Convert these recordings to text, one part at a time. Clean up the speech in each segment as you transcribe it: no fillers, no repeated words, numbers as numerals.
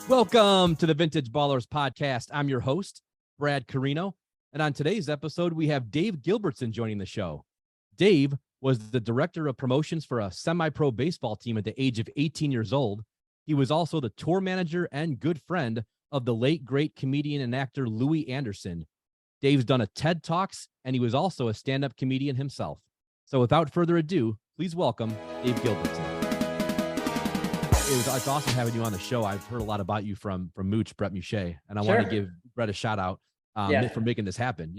Welcome to the Vintage Ballers podcast. I'm your host, Brad Carino. And on today's episode, we have Dave Gilbertson joining the show. Dave was the director of promotions for a semi-pro baseball team at the age of 18 years old. He was also the tour manager and good friend of the late, great comedian and actor Louis Anderson. Dave's done a TED Talks, and he was also a stand-up comedian himself. So without further ado, please welcome Dave Gilbertson. It's awesome having you on the show. I've heard a lot about you from Mooch, Bret Mcshay, and I want to give Bret a shout out for making this happen,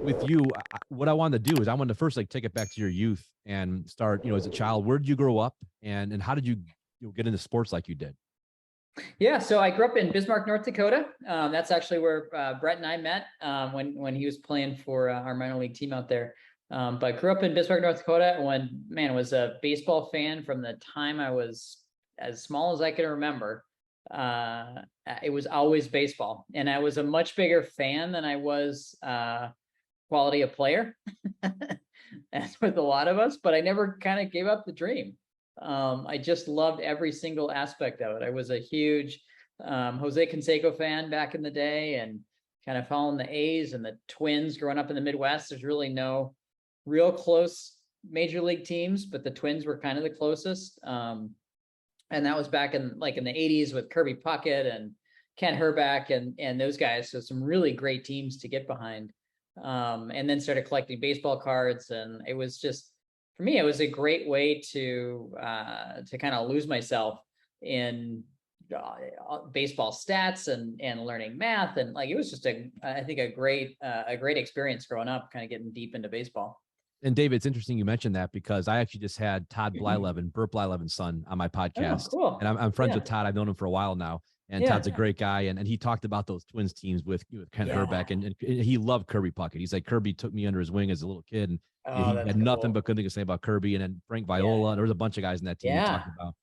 with you, what I wanted to do is I wanted to first take it back to your youth and start, as a child. Where did you grow up and how did you get into sports like you did? Yeah, so I grew up in Bismarck, North Dakota. That's actually where Bret and I met when he was playing for our minor league team out there. But grew up in Bismarck, North Dakota. Was a baseball fan from the time I was as small as I can remember. It was always baseball, and I was a much bigger fan than I was quality of player, as with a lot of us. But I never kind of gave up the dream. I just loved every single aspect of it. I was a huge Jose Canseco fan back in the day, and kind of following the A's and the Twins growing up in the Midwest. There's really no real close major league teams, but the Twins were kind of the closest. And that was back in the 80s with Kirby Puckett and Kent Hrbek and those guys. So some really great teams to get behind. And then started collecting baseball cards. And it was just, for me, it was a great way to kind of lose myself in baseball stats and learning math. And it was just I think a great experience growing up, kind of getting deep into baseball. And David, it's interesting you mentioned that because I actually just had Todd Blyleven, Bert Blyleven's son, on my podcast. Oh, cool. And I'm friends with Todd. I've known him for a while now. And Todd's a great guy. And he talked about those Twins teams with Kent Hrbek. And he loved Kirby Puckett. He's like, Kirby took me under his wing as a little kid. And he had nothing but good things to say about Kirby. And then Frank Viola. There was a bunch of guys in that team he talked about.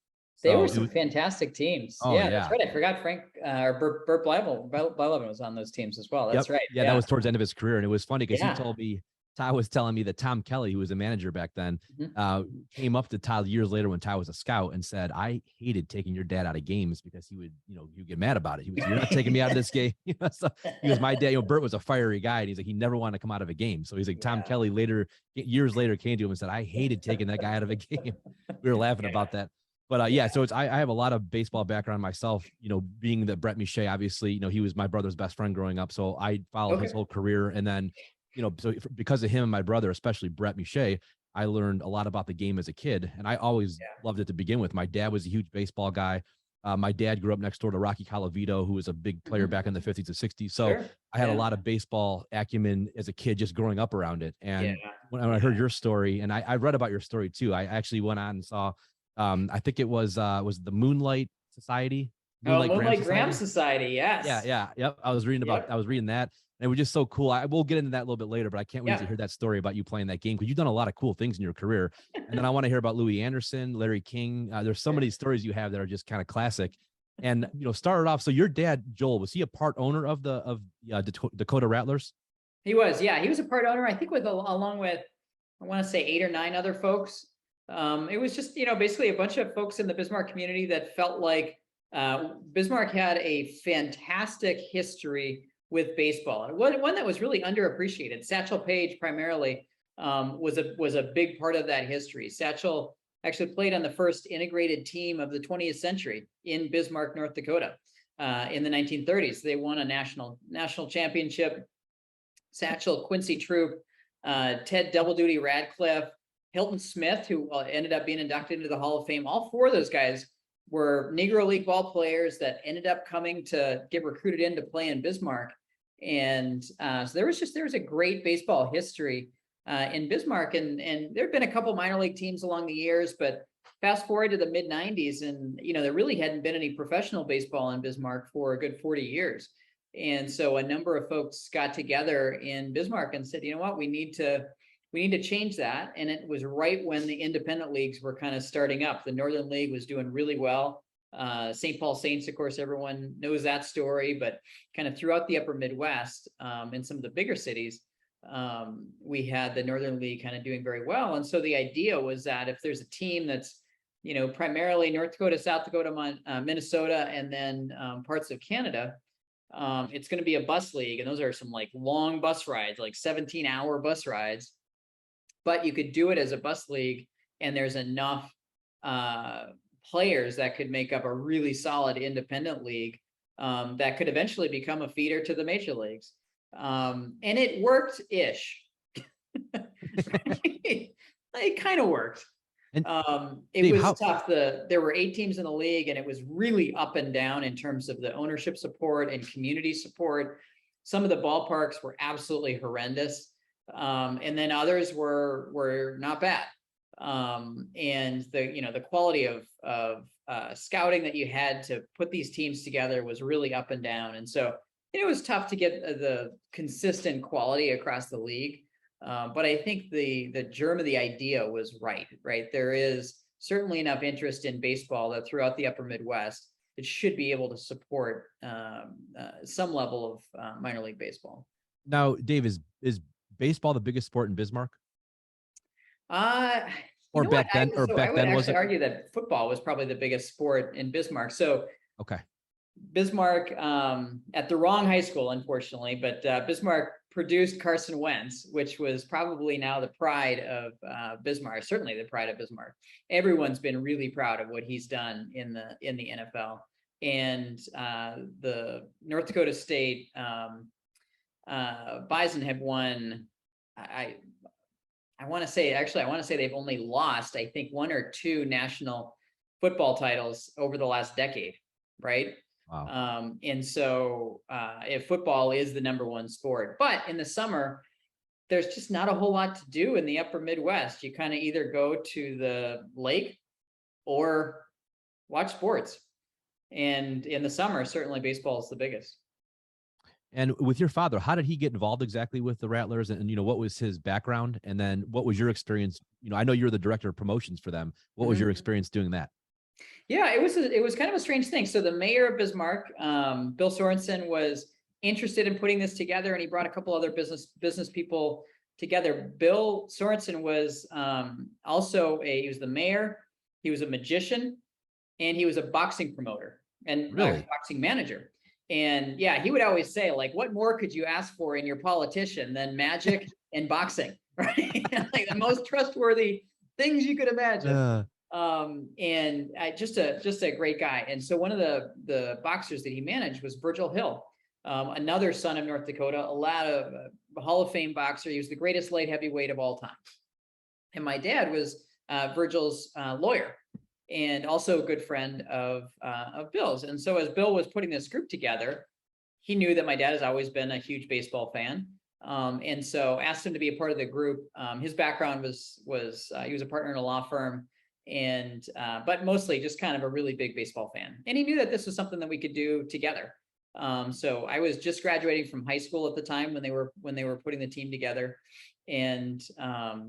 They were some fantastic teams. Oh, that's right. I forgot Frank or Bert Blyleven was on those teams as well. That's right. Yeah, that was towards the end of his career. And it was funny because he told me, Todd was telling me that Tom Kelly, who was a manager back then, came up to Todd years later when Todd was a scout and said, I hated taking your dad out of games because he would, you get mad about it. He was, you're not taking me out of this game. So he goes, my dad, Bert was a fiery guy. And he's like, he never wanted to come out of a game. So he's like, Tom Kelly years later came to him and said, I hated taking that guy out of a game. We were laughing about that. But so I have a lot of baseball background myself, being that Bret Mcshay, obviously, he was my brother's best friend growing up. So I followed his whole career. And then, so because of him and my brother, especially Bret Mcshay, I learned a lot about the game as a kid. And I always loved it to begin with. My dad was a huge baseball guy. My dad grew up next door to Rocky Colavito, who was a big player back in the 50s and 60s. So I had a lot of baseball acumen as a kid, just growing up around it. And when I heard your story, and I read about your story too, I actually went on and saw, I think it was the Moonlight Society. Moonlight Graham Society. Yes. Yeah. Yep. I was reading that. And it was just so cool. We'll get into that a little bit later, but I can't wait to hear that story about you playing that game, because you've done a lot of cool things in your career. And then I want to hear about Louis Anderson, Larry King. There's so many stories you have that are just kind of classic. And started off. So your dad, Joel, was he a part owner of the Dakota Rattlers? He was. Yeah, he was a part owner. I think along with, I want to say 8 or 9 other folks. It was just basically a bunch of folks in the Bismarck community that felt like Bismarck had a fantastic history with baseball, and one that was really underappreciated. Satchel Paige primarily was a big part of that history. Satchel actually played on the first integrated team of the 20th century in Bismarck, North Dakota, in the 1930s. They won a national championship. Satchel, Quincy Troop, Ted Double Duty Radcliffe, Hilton Smith, who ended up being inducted into the Hall of Fame. All 4 of those guys were Negro League ball players that ended up coming to get recruited in to play in Bismarck. And so there was a great baseball history in Bismarck, and there have been a couple minor league teams along the years, but fast forward to the mid 90s, and there really hadn't been any professional baseball in Bismarck for a good 40 years. And so a number of folks got together in Bismarck and said, you know what, we need to change that. And it was right when the independent leagues were kind of starting up. The Northern League was doing really well. St. Paul Saints, of course, everyone knows that story, but kind of throughout the upper Midwest, in some of the bigger cities, we had the Northern League kind of doing very well. And so the idea was that if there's a team that's primarily North Dakota, South Dakota, Minnesota, and then parts of Canada. It's going to be a bus league, and those are some like long bus rides, like 17-hour bus rides. But you could do it as a bus league, and there's enough players that could make up a really solid independent league that could eventually become a feeder to the major leagues. And it worked-ish. It kind of worked. It Dave, was tough. There were 8 teams in the league, and it was really up and down in terms of the ownership support and community support. Some of the ballparks were absolutely horrendous, and then others were not bad. And the quality of scouting that you had to put these teams together was really up and down, and so it was tough to get the consistent quality across the league. But I think the germ of the idea was right. There is certainly enough interest in baseball that throughout the upper Midwest, it should be able to support some level of minor league baseball. Now, Dave, is baseball the biggest sport in Bismarck? Or back then, I would actually argue that football was probably the biggest sport in Bismarck. So okay, Bismarck at the wrong high school, unfortunately, but Bismarck produced Carson Wentz, which was probably now the pride of Bismarck, certainly the pride of Bismarck. Everyone's been really proud of what he's done in the NFL. And the North Dakota State Bison have won, I want to say they've only lost, I think, 1 or 2 national football titles over the last decade, right? Wow. And so if football is the #1 sport, but in the summer, there's just not a whole lot to do in the upper Midwest. You kind of either go to the lake or watch sports. And in the summer, certainly baseball is the biggest. And with your father, how did he get involved exactly with the Rattlers? And what was his background? And then what was your experience? I know you're the director of promotions for them. What was your experience doing that? Yeah, it was kind of a strange thing. So the mayor of Bismarck, Bill Sorensen, was interested in putting this together, and he brought a couple other business people together. Bill Sorensen was he was the mayor, he was a magician, and he was a boxing promoter and boxing manager. And yeah, he would always say, like, what more could you ask for in your politician than magic and boxing, right? Like the most trustworthy things you could imagine. And just a great guy. And so one of the boxers that he managed was Virgil Hill, another son of North Dakota, a Hall of Fame boxer. He was the greatest light heavyweight of all time. And my dad was Virgil's lawyer, and also a good friend of Bill's. And so as Bill was putting this group together, he knew that my dad has always been a huge baseball fan. And so asked him to be a part of the group. His background was he was a partner in a law firm, and but mostly just kind of a really big baseball fan. And he knew that this was something that we could do together. So I was just graduating from high school at the time when they were putting the team together. And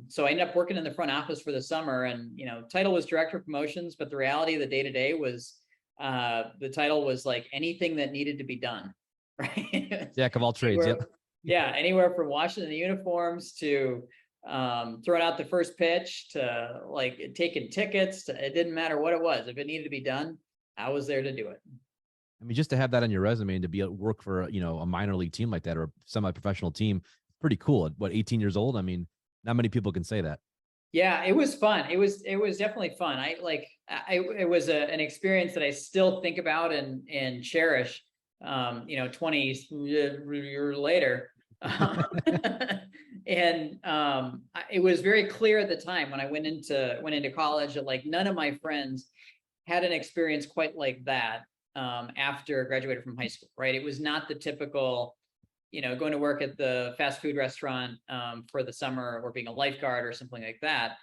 so I ended up working in the front office for the summer, and title was director of promotions, but the reality of the day-to-day was the title was like anything that needed to be done, right? Jack of all trades. Yep. Yeah, anywhere from washing the uniforms to throwing out the first pitch to like taking tickets. It didn't matter what it was. If it needed to be done, I was there to do it. I mean, just to have that on your resume and to be at work for a minor league team like that or a semi-professional team, pretty cool. At 18 years old? I mean, not many people can say that. Yeah, it was fun. It was definitely fun. It was an experience that I still think about and cherish. 20 years later. And it was very clear at the time when I went into college that like none of my friends had an experience quite like that after I graduated from high school, right? It was not the typical, going to work at the fast food restaurant for the summer or being a lifeguard or something like that.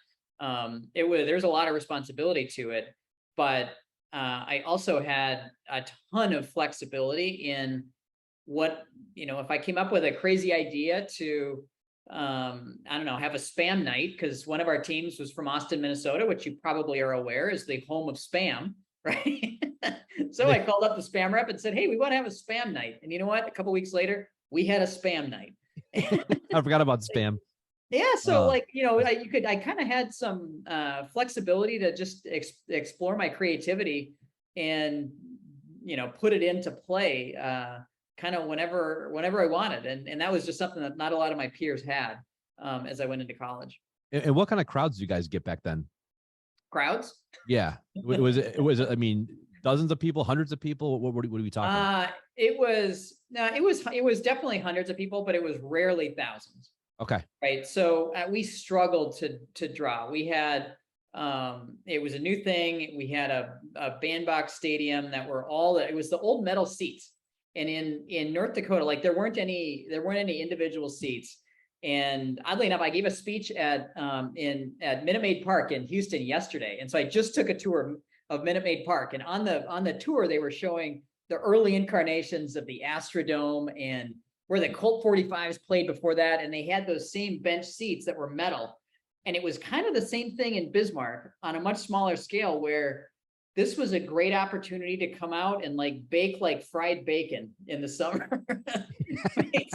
There's a lot of responsibility to it, but I also had a ton of flexibility in what, if I came up with a crazy idea to, have a spam night, because one of our teams was from Austin, Minnesota, which you probably are aware is the home of spam, right? So I called up the spam rep and said, hey, we want to have a spam night. And you know what? A couple of weeks later, we had a spam night. I forgot about spam. Yeah. So like, you know, I kind of had some flexibility to just explore my creativity and, you know, put it into play kind of whenever I wanted. And that was just something that not a lot of my peers had as I went into college. And what kind of crowds do you guys get back then? Crowds? Yeah. It was, I mean, dozens of people, hundreds of people. What are we talking? It was definitely hundreds of people, but it was rarely thousands. Okay. Right. So we struggled to draw. We had it was a new thing. We had a bandbox stadium that were it was the old metal seats. And in North Dakota, like there weren't any individual seats. And oddly enough, I gave a speech at Minute Maid Park in Houston yesterday. And so I just took a tour of Minute Maid Park. And on the tour, they were showing the early incarnations of the Astrodome and where the Colt 45s played before that. And they had those same bench seats that were metal. And it was kind of the same thing in Bismarck on a much smaller scale, where this was a great opportunity to come out and like bake like fried bacon in the summer,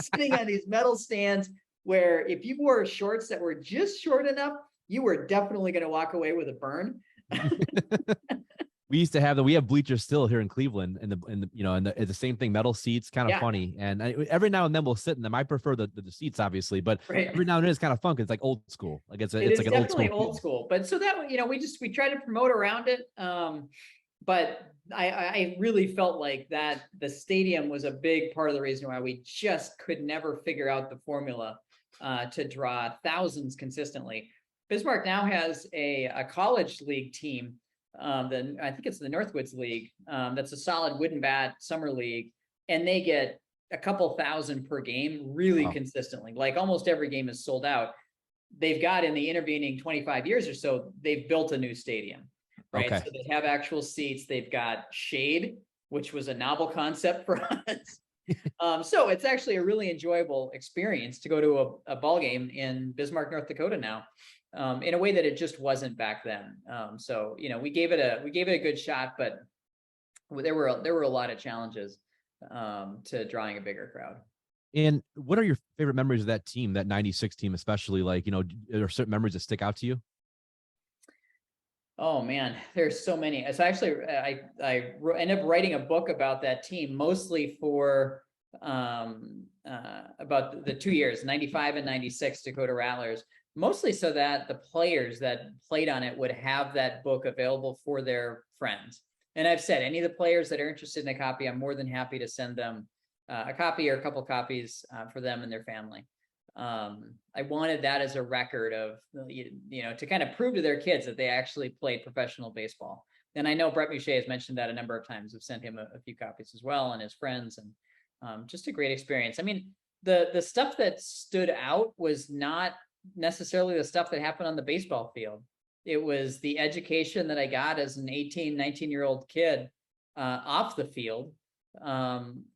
sitting on these metal stands where if you wore shorts that were just short enough, you were definitely going to walk away with a burn. We used to have we have bleachers still here in Cleveland, and it's the same thing, metal seats, kind of funny. And every now and then we'll sit in them. I prefer the seats, obviously, but every now and then it's kind of fun because it's like old school. Like it's like an old school. But so that, you know, we tried to promote around it. But I really felt like that the stadium was a big part of the reason why we just could never figure out the formula to draw thousands consistently. Bismarck now has a college league team. I think it's the Northwoods League. That's a solid wooden bat summer league, and they get a couple thousand per game really consistently. Like almost every game is sold out. They've got in the intervening 25 years or so, they've built a new stadium, right? Okay. So they have actual seats. They've got shade, which was a novel concept for us. So it's actually a really enjoyable experience to go to a ball game in Bismarck, North Dakota now. In a way that it just wasn't back then. So, you know, we gave it a good shot, but there were a lot of challenges to drawing a bigger crowd. And what are your favorite memories of that team, that 96 team, especially? Like, you know, are there certain memories that stick out to you? Oh man, there's so many. So actually, I ended up writing a book about that team, mostly for about the 2 years, 95 and 96 Dakota Rattlers. Mostly so that the players that played on it would have that book available for their friends. And I've said, any of the players that are interested in a copy, I'm more than happy to send them a copy or a couple copies for them and their family. I wanted that as a record of, you know, to kind of prove to their kids that they actually played professional baseball. And I know Brett Mcshay has mentioned that a number of times. I've sent him a few copies as well, and his friends, and just a great experience. I mean, the stuff that stood out was not necessarily the stuff that happened on the baseball field. It was the education that I got as an 18, 19-year-old kid off the field,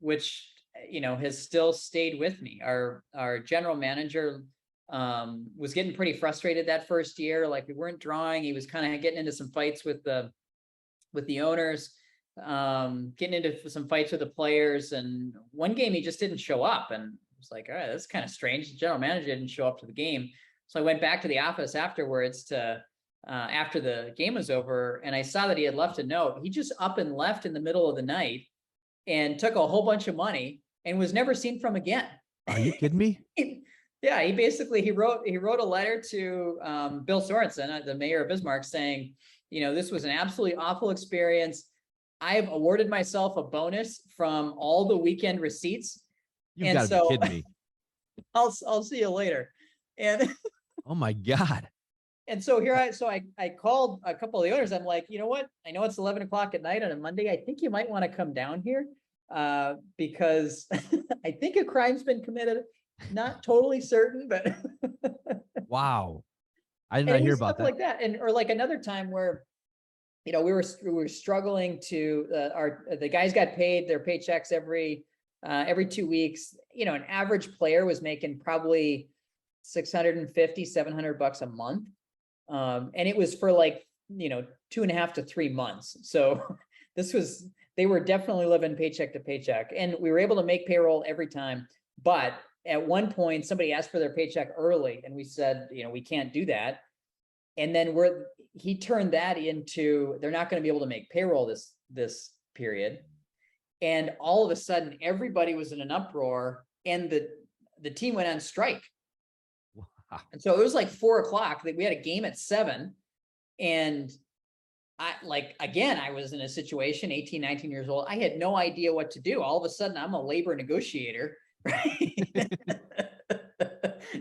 which, you know, has still stayed with me. Our general manager was getting pretty frustrated that first year. Like we weren't drawing. He was kind of getting into some fights with the owners, getting into some fights with the players. And one game he just didn't show up, and was like, all right, that's kind of strange. The general manager didn't show up to the game. So I went back to the office afterwards after the game was over, and I saw that he had left a note. He just up and left in the middle of the night and took a whole bunch of money and was never seen from again. Are you kidding me? Yeah, he wrote a letter to Bill Sorensen, the mayor of Bismarck, saying, you know, this was an absolutely awful experience. I've awarded myself a bonus from all the weekend receipts. You've got to be kidding me. I'll see you later. And oh my God. And so I called a couple of the owners. I'm like, you know what? I know it's 11 o'clock at night on a Monday. I think you might want to come down here because I think a crime's been committed. Not totally certain, but wow. I did not hear about that. Like that. Or like another time where, you know, we were struggling to the guys got paid their paychecks every 2 weeks. You know, an average player was making probably $650, $700 a month. And it was for like, you know, 2.5 to 3 months. So they were definitely living paycheck to paycheck, and we were able to make payroll every time, but at one point somebody asked for their paycheck early, and we said, we can't do that. And then he turned that into, they're not going to be able to make payroll this period. And all of a sudden, everybody was in an uproar, and the team went on strike. Wow. And so it was like 4:00. We had a game at 7, and I was in a situation, 18, 19 years old. I had no idea what to do. All of a sudden, I'm a labor negotiator, right?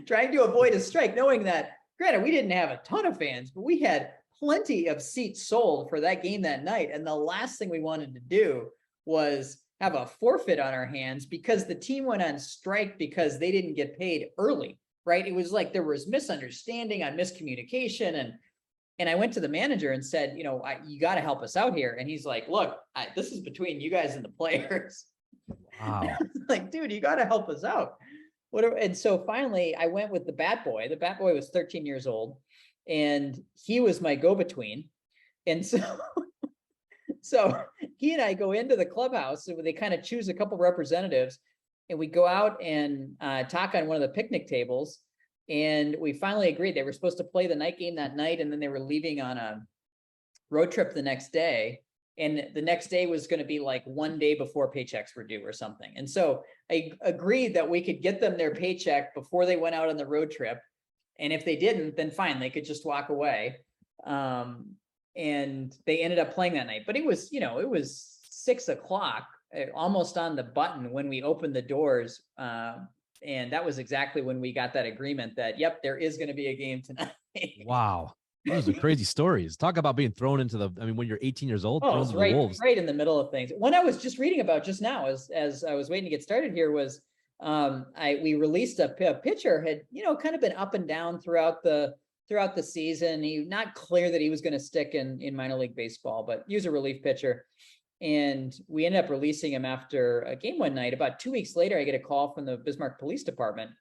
Trying to avoid a strike, knowing that, granted, we didn't have a ton of fans, but we had plenty of seats sold for that game that night. And the last thing we wanted to do was have a forfeit on our hands because the team went on strike because they didn't get paid early, right? It was like there was misunderstanding on miscommunication. And I went to the manager and said, you got to help us out here. And he's like, look, this is between you guys and the players. Wow. Like, dude, you got to help us out. Whatever. And so finally I went with the bat boy. The bat boy was 13 years old, and he was my go-between. And so he and I go into the clubhouse, and they kind of choose a couple representatives, and we go out and talk on one of the picnic tables. And we finally agreed they were supposed to play the night game that night, and then they were leaving on a road trip the next day. And the next day was going to be like one day before paychecks were due or something. And so I agreed that we could get them their paycheck before they went out on the road trip. And if they didn't, then fine, they could just walk away. And they ended up playing that night. But it was 6:00, almost on the button when we opened the doors. And that was exactly when we got that agreement that, yep, there is going to be a game tonight. Wow. Those are crazy stories. Talk about being thrown into when you're 18 years old, thrown into the wolves. Right in the middle of things. One I was just reading about just now, as I was waiting to get started here, was we released a pitcher had, kind of been up and down throughout the season. He not clear that he was going to stick in minor league baseball, but he was a relief pitcher. And we ended up releasing him after a game one night. About 2 weeks later, I get a call from the Bismarck Police Department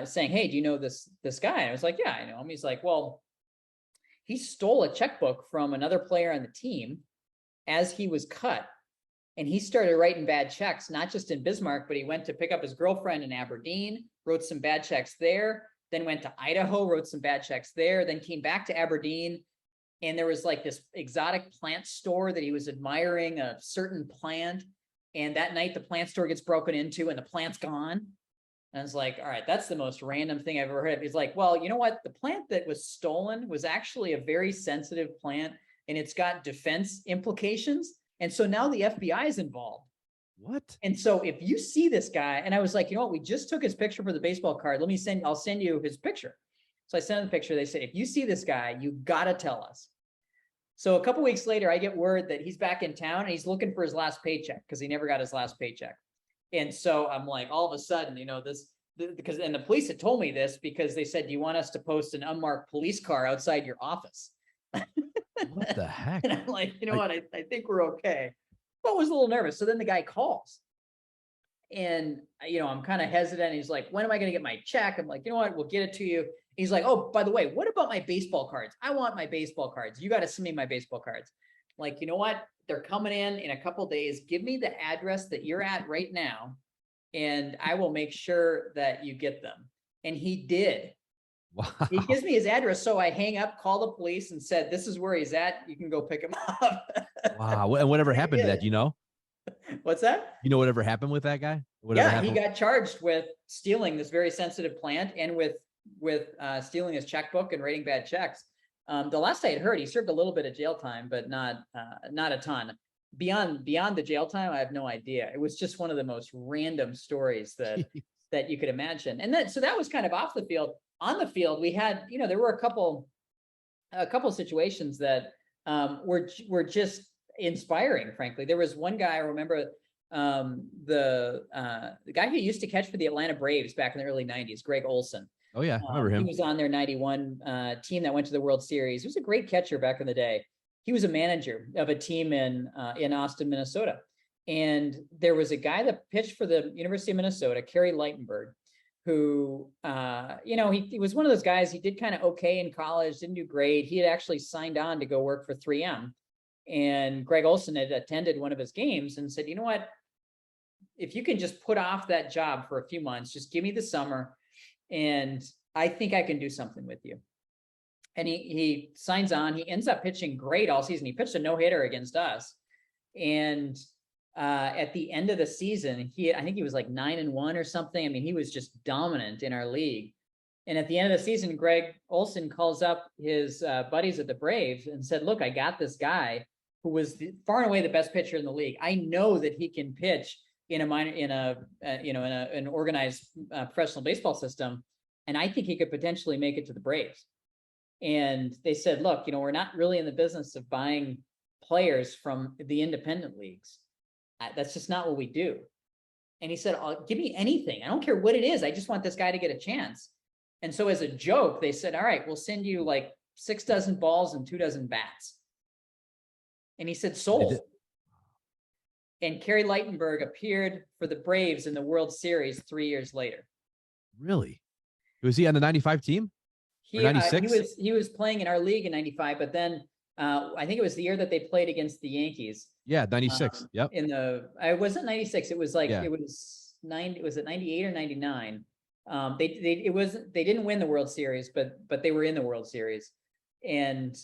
saying, "Hey, do you know this guy?" And I was like, "Yeah, I know him." He's like, "Well, he stole a checkbook from another player on the team as he was cut. And he started writing bad checks, not just in Bismarck, but he went to pick up his girlfriend in Aberdeen, wrote some bad checks there, then went to Idaho, wrote some bad checks there, then came back to Aberdeen. And there was like this exotic plant store that he was admiring, a certain plant. And that night the plant store gets broken into and the plant's gone." And I was like, all right, that's the most random thing I've ever heard of. He's like, "Well, you know what? The plant that was stolen was actually a very sensitive plant, and it's got defense implications. And so now the FBI is involved." What? And so if you see this guy, and I was like, "You know what? We just took his picture for the baseball card. I'll send you his picture." So I sent him the picture. They said, "If you see this guy, you got to tell us." So a couple weeks later, I get word that he's back in town and he's looking for his last paycheck because he never got his last paycheck. And so I'm like, all of a sudden, because the police had told me this because they said, "Do you want us to post an unmarked police car outside your office?" What the heck? And I'm like, "You know what? I think we're okay." But I was a little nervous. So then the guy calls. And, I'm kind of hesitant. He's like, "When am I going to get my check?" I'm like, "You know what? We'll get it to you." He's like, "Oh, by the way, what about my baseball cards? I want my baseball cards. You got to send me my baseball cards." I'm like, "You know what? They're coming in a couple days. Give me the address that you're at right now, and I will make sure that you get them." And he did. Wow. He gives me his address. So I hang up, call the police, and said, "This is where he's at. You can go pick him up." Wow. And whatever happened to that, do you know? What's that? You know whatever happened with that guy? He got charged with stealing this very sensitive plant and with stealing his checkbook and writing bad checks. The last I had heard, he served a little bit of jail time, but not a ton. Beyond the jail time, I have no idea. It was just one of the most random stories that you could imagine. And then so that was kind of off the field. On the field, we had, there were a couple situations that were just inspiring, frankly. There was one guy I remember, the guy who used to catch for the Atlanta Braves back in the early 90s, Greg Olsen. Oh yeah, I remember him. He was on their 91 team that went to the World Series. He was a great catcher back in the day. He was a manager of a team in Austin, Minnesota. And there was a guy that pitched for the University of Minnesota, Kerry Lightenberg, who, he was one of those guys. He did kind of okay in college, didn't do great. He had actually signed on to go work for 3M. And Greg Olsen had attended one of his games and said, "You know what? if you can just put off that job for a few months, just give me the summer, and I think I can do something with you. And he signs on. He ends up pitching great all season. He pitched a no-hitter against us. And at the end of the season, I think he was like 9-1 or something. I mean, he was just dominant in our league. And at the end of the season, Greg Olsen calls up his buddies at the Braves and said, look, I got this guy who was far and away the best pitcher in the league. I know that he can pitch in an organized professional baseball system. And I think he could potentially make it to the Braves. And they said, look, we're not really in the business of buying players from the independent leagues. That's just not what we do. And he said, give me anything. I don't care what it is. I just want this guy to get a chance. And so as a joke, they said, all right, we'll send you like 6 dozen balls and 2 dozen bats. And he said, sold. And Kerry Lightenberg appeared for the Braves in the World Series 3 years later. Really? Was he on the 95 team? He was playing in our league in 95, but then I think it was the year that they played against the Yankees. Yeah, 96. Yep. It wasn't 96. It was like, it was 90. Was it 98 or 99? They didn't win the World Series, but they were in the World Series. And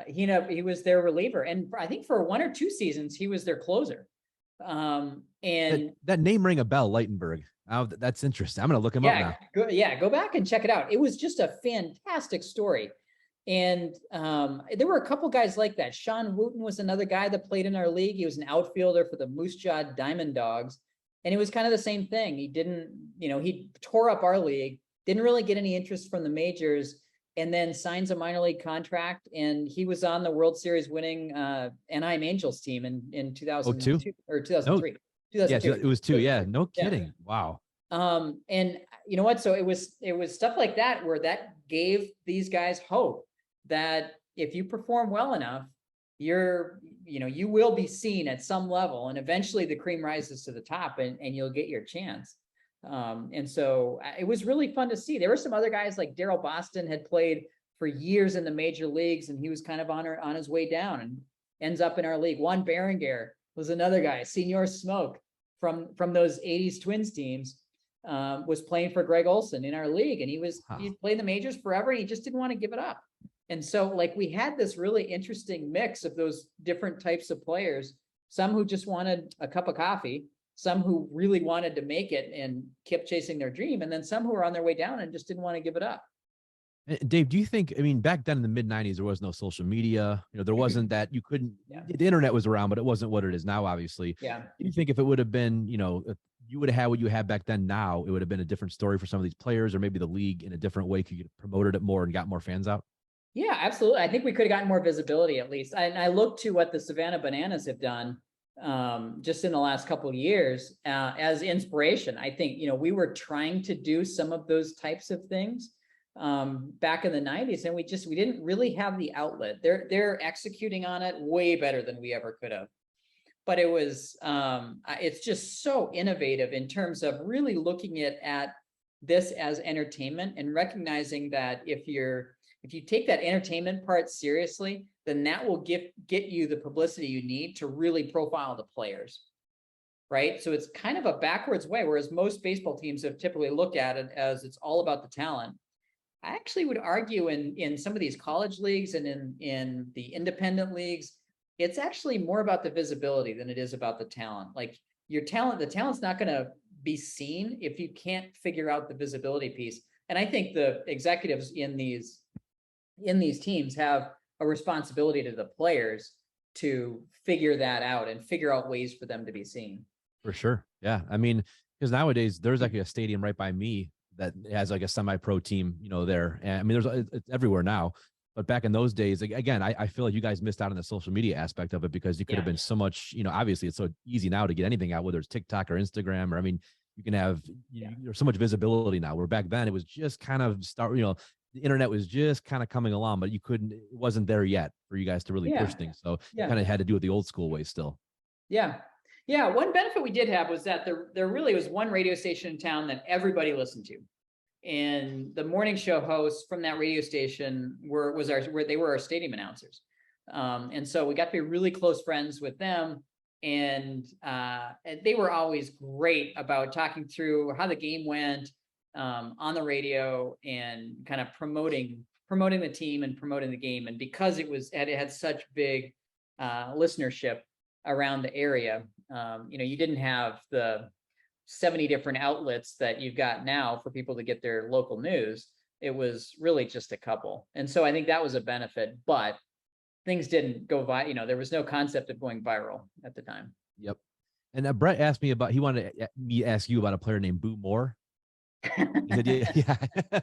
he was their reliever. And I think for 1 or 2 seasons, he was their closer. And that name rang a bell, Lightenberg. Oh, that's interesting. I'm going to look him up now. Go back and check it out. It was just a fantastic story. And there were a couple guys like that. Sean Wooten was another guy that played in our league. He was an outfielder for the Moose Jaw Diamond Dogs. And it was kind of the same thing. He didn't, he tore up our league, didn't really get any interest from the majors, and then signs a minor league contract. And he was on the World Series winning Anaheim Angels team in 2002 or 2003. 2002. Yeah, it was 2. Yeah, no kidding. Yeah. Wow. And you know what? So it was stuff like that where that gave these guys hope that if you perform well enough, you will be seen at some level, and eventually the cream rises to the top, and you'll get your chance. And so it was really fun to see. There were some other guys like Daryl Boston had played for years in the major leagues, and he was kind of on his way down and ends up in our league. Juan Berenguer was another guy. Senior Smoke from those 80s Twins teams was playing for Greg Olsen in our league, and he played the majors forever. And he just didn't want to give it up. And so like we had this really interesting mix of those different types of players, some who just wanted a cup of coffee, some who really wanted to make it and kept chasing their dream, and then some who were on their way down and just didn't want to give it up. Dave, do you think, back then in the mid 90s, there was no social media, there wasn't that you couldn't, the internet was around, but it wasn't what it is now, obviously. Yeah. Do you think if it would have been, if you would have had what you had back then now, it would have been a different story for some of these players, or maybe the league in a different way could have promoted it more and got more fans out? Yeah, absolutely. I think we could have gotten more visibility at least. And I look to what the Savannah Bananas have done just in the last couple of years as inspiration. I think, we were trying to do some of those types of things back in the 90s, and we didn't really have the outlet. They're executing on it way better than we ever could have. But it was it's just so innovative in terms of really looking at this as entertainment and recognizing that if you take that entertainment part seriously, then that will get you the publicity you need to really profile the players, right? So it's kind of a backwards way, whereas most baseball teams have typically looked at it as it's all about the talent. I actually would argue in some of these college leagues and in the independent leagues, it's actually more about the visibility than it is about the talent. Like the talent's not going to be seen if you can't figure out the visibility piece. And I think the executives in these teams have a responsibility to the players to figure that out and figure out ways for them to be seen. For sure. Yeah. Because nowadays there's like a stadium right by me that has like a semi-pro team, there. And it's everywhere now. But back in those days, again, I feel like you guys missed out on the social media aspect of it, because you could have been so much, obviously it's so easy now to get anything out, whether it's TikTok or Instagram, or, you can have, there's so much visibility now, where back then it was just kind of the internet was just kind of coming along, but it wasn't there yet for you guys to really push things. So you kind of had to do it the old school way still. Yeah. Yeah. One benefit we did have was that there really was one radio station in town that everybody listened to. And the morning show hosts from that radio station were our stadium announcers. And so we got to be really close friends with them. and they were always great about talking through how the game went on the radio and kind of promoting the team and promoting the game. And because it had such big listenership around the area, you didn't have the 70 different outlets that you've got now for people to get their local news. It was really just a couple. And so I think that was a benefit, but things didn't go viral. There was no concept of going viral at the time. Yep. And Brett asked me he wanted me to ask you about a player named Boo Moore. He said, yeah.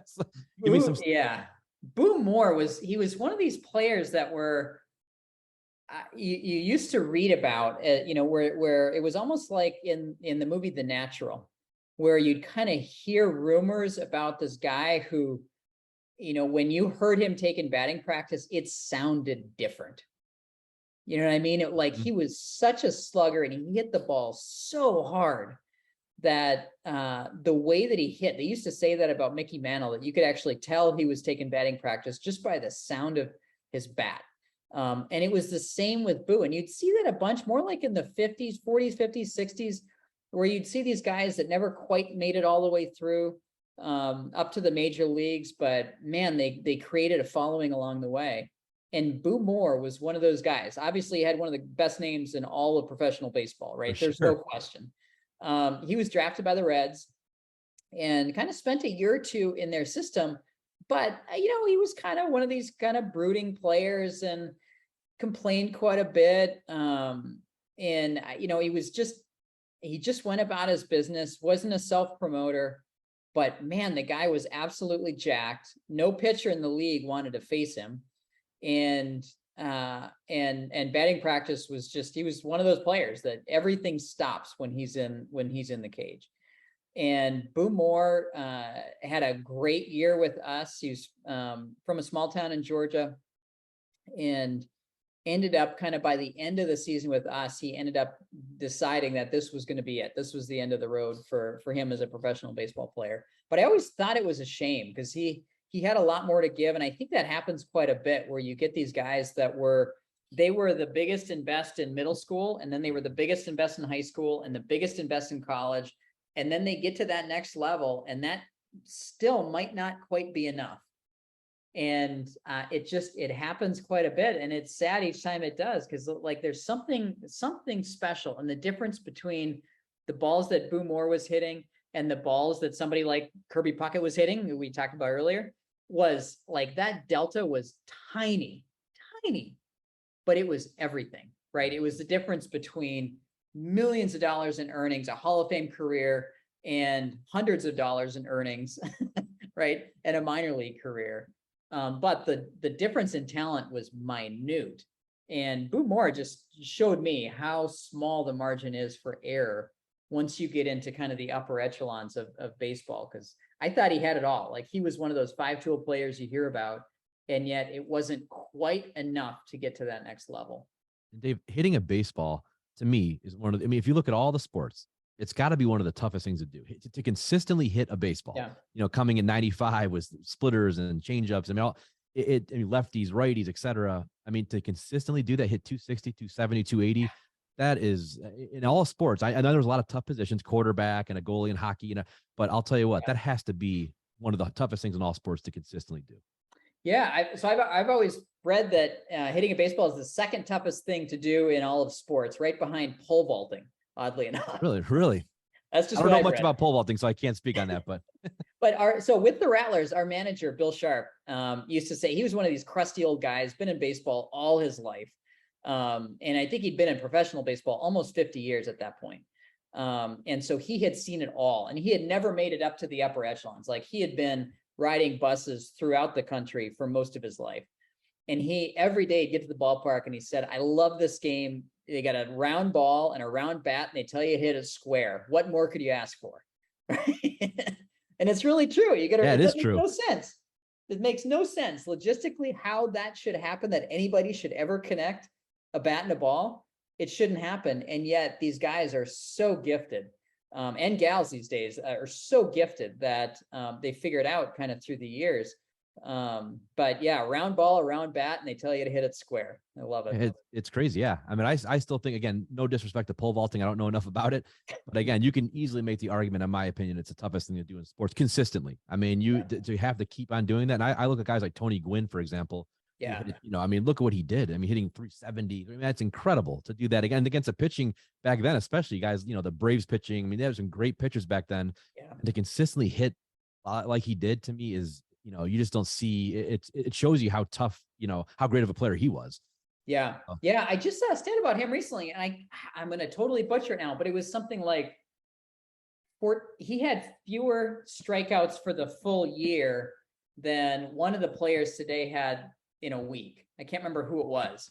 So, give me some. Yeah. Boo Moore was one of these players that were, you used to read about, where it was almost like in the movie The Natural, where you'd kind of hear rumors about this guy who, when you heard him taking batting practice, it sounded different. You know what I mean? He was such a slugger and he hit the ball so hard that the way that he hit, they used to say that about Mickey Mantle, that you could actually tell he was taking batting practice just by the sound of his bat. And it was the same with Boo. And you'd see that a bunch more like in the 50s, 40s, 50s, 60s, where you'd see these guys that never quite made it all the way through up to the major leagues. But man, they created a following along the way. And Boo Moore was one of those guys. Obviously, he had one of the best names in all of professional baseball, right? There's no question. He was drafted by the Reds and kind of spent a year or two in their system. But, he was kind of one of these kind of brooding players and complained quite a bit. He just went about his business, wasn't a self-promoter. But man, the guy was absolutely jacked. No pitcher in the league wanted to face him. And batting practice was he was one of those players that everything stops when he's in the cage. And Boo Moore had a great year with us. He's from a small town in Georgia, and ended up kind of by the end of the season with us, he ended up deciding that this was going to be it. This was the end of the road for him as a professional baseball player. But I always thought it was a shame because he had a lot more to give. And I think that happens quite a bit where you get these guys that were the biggest and best in middle school, and then they were the biggest and best in high school and the biggest and best in college. And then they get to that next level, and that still might not quite be enough. And it happens quite a bit. And it's sad each time it does, because there's something special. And the difference between the balls that Boo Moore was hitting and the balls that somebody like Kirby Puckett was hitting, who we talked about earlier, was that delta was tiny, but it was everything, right? It was the difference between millions of dollars in earnings, a Hall of Fame career, and hundreds of dollars in earnings, right? And a minor league career. But the difference in talent was minute. And Boo Moore just showed me how small the margin is for error once you get into kind of the upper echelons of baseball. Because I thought he had it all. He was one of those 5-tool players you hear about, and yet it wasn't quite enough to get to that next level. Dave, hitting a baseball to me is if you look at all the sports, it's got to be one of the toughest things to do, to consistently hit a baseball. Yeah. Coming in 95 with splitters and changeups. Lefties, righties, etc. To consistently do that, hit 260, 270, 280. That is in all sports. I know there's a lot of tough positions, quarterback and a goalie in hockey, but I'll tell you what, that has to be one of the toughest things in all sports to consistently do. Yeah. I've always read that hitting a baseball is the second toughest thing to do in all of sports, right behind pole vaulting, oddly enough. Really. That's just I don't know much about pole vaulting, so I can't speak on that, but. So with the Rattlers, our manager, Bill Sharp, used to say, he was one of these crusty old guys, been in baseball all his life. And I think he'd been in professional baseball almost 50 years at that point. And so he had seen it all, and he had never made it up to the upper echelons. He had been riding buses throughout the country for most of his life. And he every day he'd get to the ballpark and he said, I love this game. They got a round ball and a round bat, and they tell you to hit a square. What more could you ask for? And it's really true. It is true. No sense. It makes no sense logistically how that should happen, that anybody should ever connect a bat and a ball. It shouldn't happen. And yet these guys are so gifted, and gals these days are so gifted that they figure it out kind of through the years. But yeah, round ball, round bat, and they tell you to hit it square. I love it. It's crazy. Yeah. I mean, I still think, again, no disrespect to pole vaulting. I don't know enough about it, but again, you can easily make the argument, in my opinion, it's the toughest thing to do in sports consistently. I mean, you have to keep on doing that. And I look at guys like Tony Gwynn, for example. Yeah. I mean, look at what he did. I mean, hitting 370. I mean, that's incredible to do that again against a pitching back then, especially guys, the Braves pitching. I mean, there were some great pitchers back then. Yeah. And to consistently hit like he did, to me, is, you just don't see it. It shows you how tough, how great of a player he was. Yeah. Yeah. I just saw a stat about him recently, and I'm going to totally butcher it now, but it was something like he had fewer strikeouts for the full year than one of the players today had in a week. I can't remember who it was,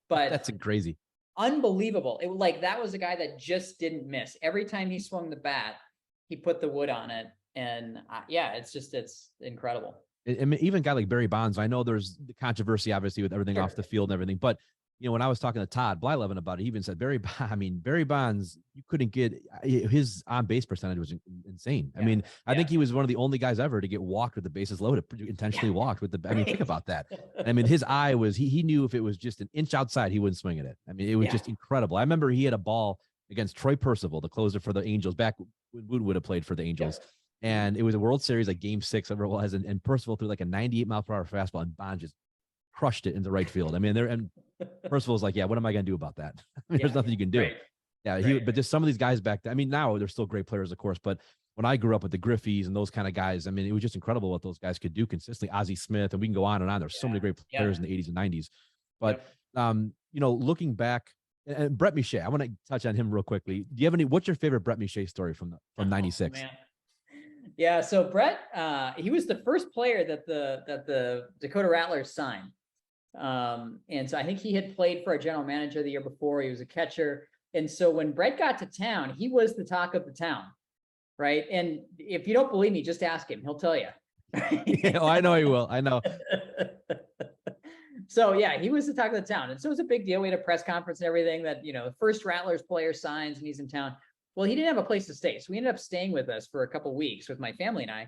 but that's crazy. Unbelievable. It like, that was a guy that just didn't miss. Every time he swung the bat, he put the wood on it. And yeah, it's incredible. I mean, even a guy like Barry Bonds, I know there's the controversy, obviously, with everything off the field and everything, but when I was talking to Todd Blyleven about it, he even said Barry Bonds, you couldn't get his on base percentage was insane. Yeah. I mean, I think he was one of the only guys ever to get walked with the bases loaded, intentionally walked with the. I mean, think about that. I mean, his eye was he knew if it was just an inch outside, he wouldn't swing at it. I mean, it was just incredible. I remember he had a ball against Troy Percival, the closer for the Angels, back when Wooten would have played for the Angels. Yeah. And it was a World Series, like Game 6, whatever it was, and Percival threw like a 98-mile-per-hour fastball, and Bond just crushed it into right field. I mean, and Percival's like, yeah, what am I going to do about that? I mean, there's nothing you can do. Right. Yeah, but just some of these guys back then, I mean, now they're still great players, of course, but when I grew up with the Griffeys and those kind of guys, I mean, it was just incredible what those guys could do consistently. Ozzie Smith, and we can go on and on. There's so many great players in the 80s and 90s. But, looking back, and Brett Mcshay, I want to touch on him real quickly. Do you have what's your favorite Brett Mcshay story from 96? Yeah, so Brett, he was the first player that the Dakota Rattlers signed. And so I think he had played for a general manager the year before. He was a catcher. And so when Brett got to town, he was the talk of the town, right? And if you don't believe me, just ask him. He'll tell you. Yeah, I know he will. I know. So yeah, he was the talk of the town. And so it was a big deal. We had a press conference and everything that, the first Rattlers player signs and he's in town. Well, he didn't have a place to stay. So he ended up staying with us for a couple of weeks with my family and I.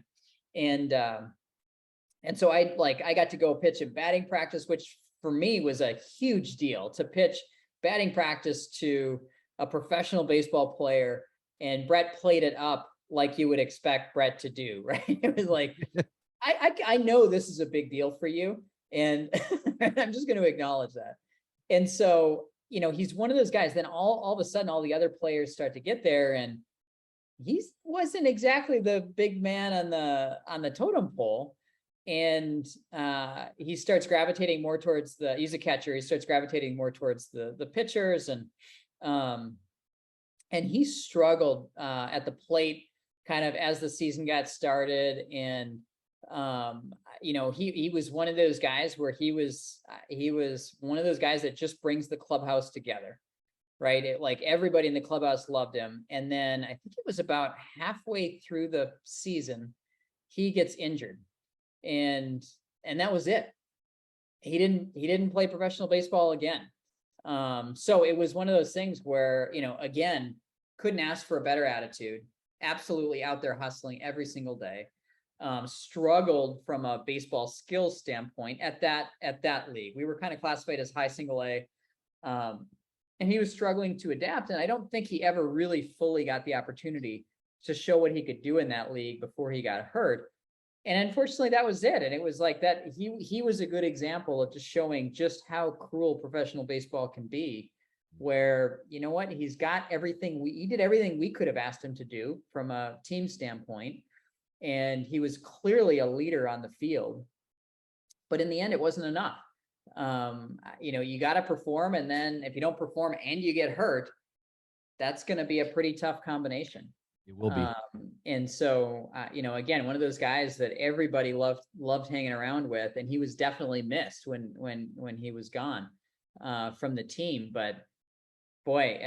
And so I got to go pitch in batting practice, which for me was a huge deal, to pitch batting practice to a professional baseball player. And Brett played it up like you would expect Brett to do, right? It was like, I know this is a big deal for you. And I'm just going to acknowledge that. And so, he's one of those guys. Then all of a sudden, all the other players start to get there, and he wasn't exactly the big man on the totem pole. And he starts gravitating more towards he's a catcher. He starts gravitating more towards the pitchers, and he struggled at the plate kind of as the season got started. And he was one of those guys where he was one of those guys that just brings the clubhouse together, right? Like everybody in the clubhouse loved him. And then I think it was about halfway through the season, he gets injured, and that was it. He didn't play professional baseball again. So it was one of those things where, again, couldn't ask for a better attitude, absolutely out there hustling every single day. Struggled from a baseball skills standpoint at that league. We were kind of classified as high single A. And he was struggling to adapt. And I don't think he ever really fully got the opportunity to show what he could do in that league before he got hurt. And unfortunately, that was it. And it was like that. He was a good example of just showing just how cruel professional baseball can be, where, he's got everything. He did everything we could have asked him to do from a team standpoint. And he was clearly a leader on the field. But in the end, it wasn't enough. You got to perform. And then if you don't perform and you get hurt, that's going to be a pretty tough combination. It will be. And so, again, one of those guys that everybody loved hanging around with, and he was definitely missed when he was gone from the team. But boy,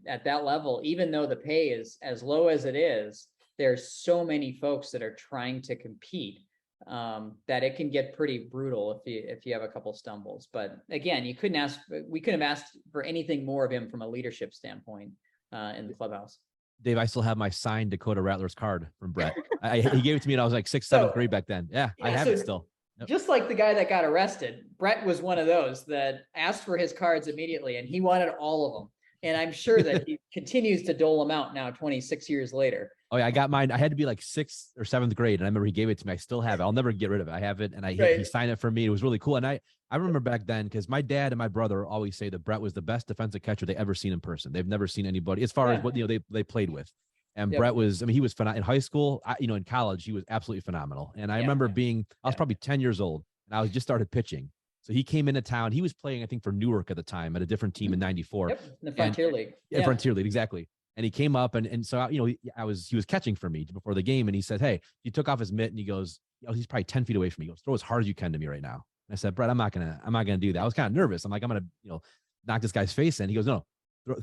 at that level, even though the pay is as low as it is, there's so many folks that are trying to compete that it can get pretty brutal if you have a couple stumbles. But again, we couldn't have asked for anything more of him from a leadership standpoint in the clubhouse. Dave, I still have my signed Dakota Rattlers card from Brett. He gave it to me and I was like 6th, 7th grade back then. Yeah, I have it still. just like the guy that got arrested, Brett was one of those that asked for his cards immediately, and he wanted all of them. And I'm sure that he continues to dole them out now, 26 years later. Oh yeah, I got mine. I had to be like 6th or 7th grade, and I remember he gave it to me. I still have it. I'll never get rid of it. I have it, and he signed it for me. It was really cool. And I remember back then, because my dad and my brother always say that Brett was the best defensive catcher they ever seen in person. They've never seen anybody as far as what they played with. And Brett was, he was phenomenal in high school. In college, he was absolutely phenomenal. And I remember I was probably 10 years old, and I was just started pitching. So he came into town. He was playing, I think, for Newark at the time at a different team in '94. Yep, the Frontier League. Yeah, Frontier League, exactly. And he came up, and so he was catching for me before the game, and he said, "Hey," he took off his mitt, and he goes, he's probably 10 feet away from me. He goes, "Throw as hard as you can to me right now." And I said, "Brett, I'm not gonna do that." I was kind of nervous. I'm like, I'm gonna knock this guy's face in. He goes, "No,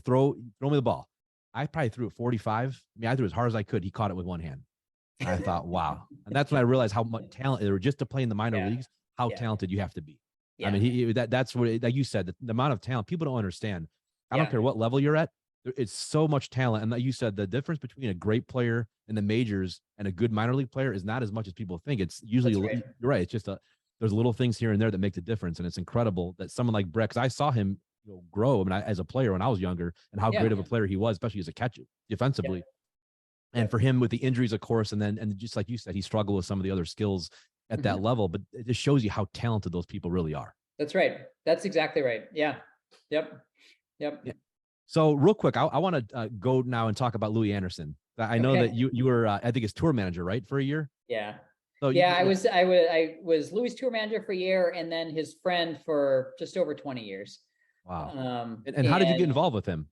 throw me the ball." I probably threw it 45. I mean, I threw as hard as I could. He caught it with one hand. And I thought, wow. And that's when I realized how much talent there were just to play in the minor leagues, how talented you have to be. Yeah. I mean, that's what, like you said, the amount of talent people don't understand. I don't care what level you're at. It's so much talent. And like you said, the difference between a great player in the majors and a good minor league player is not as much as people think. It's usually, you're right. It's just there's little things here and there that make the difference. And it's incredible that someone like Brett, 'cause I saw him grow. I mean, as a player when I was younger, and how great of a player he was, especially as a catcher defensively. And for him with the injuries, of course, and just like you said, he struggled with some of the other skills at that level, but it just shows you how talented those people really are. That's right. That's exactly right. Yeah. Yep. Yeah. So real quick, I want to go now and talk about Louis Anderson. I know that you were, I think his tour manager, right? For a year. Yeah. So I was Louis' tour manager for a year, and then his friend for just over 20 years. Wow. And how did you get involved with him?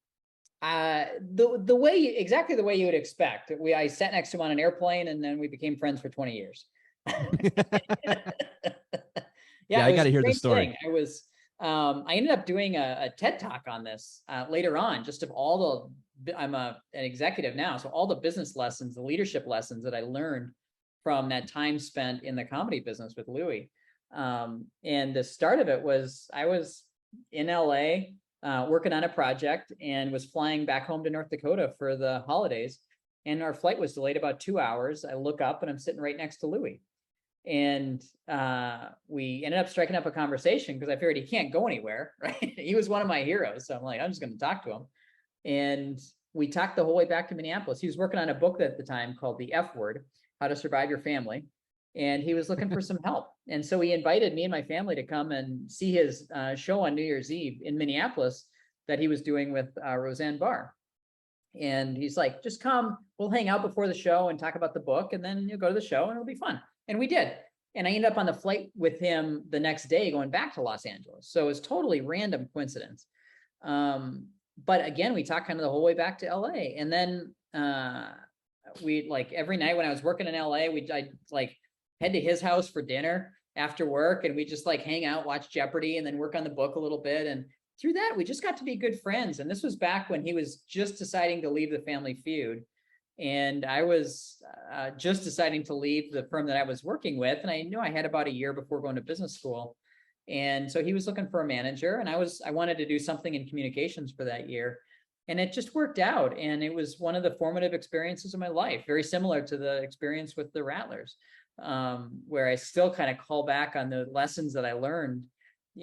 Exactly the way you would expect. I sat next to him on an airplane, and then we became friends for 20 years. Yeah, I got to hear the story. I ended up doing a TED talk on this later on, just of all I'm an executive now. So all the business lessons, the leadership lessons that I learned from that time spent in the comedy business with Louis. And the start of it was, I was in LA working on a project and was flying back home to North Dakota for the holidays. And our flight was delayed about 2 hours. I look up and I'm sitting right next to Louis. And we ended up striking up a conversation because I figured he can't go anywhere, right? He was one of my heroes. So I'm like, I'm just going to talk to him. And we talked the whole way back to Minneapolis. He was working on a book at the time called The F Word, How to Survive Your Family. And he was looking for some help. And so he invited me and my family to come and see his show on New Year's Eve in Minneapolis that he was doing with Roseanne Barr. And he's like, just come, we'll hang out before the show and talk about the book, and then you'll go to the show and it'll be fun. And we did. And I ended up on the flight with him the next day going back to Los Angeles. So it was totally random coincidence. But again, we talked kind of the whole way back to LA. And then we every night when I was working in LA, I'd head to his house for dinner after work, and we just hang out, watch Jeopardy, and then work on the book a little bit. And through that, we just got to be good friends. And this was back when he was just deciding to leave the Family Feud. And I was just deciding to leave the firm that I was working with. And I knew I had about a year before going to business school. And so he was looking for a manager, and I wanted to do something in communications for that year. And it just worked out. And it was one of the formative experiences of my life, very similar to the experience with the Rattlers, where I still kind of call back on the lessons that I learned,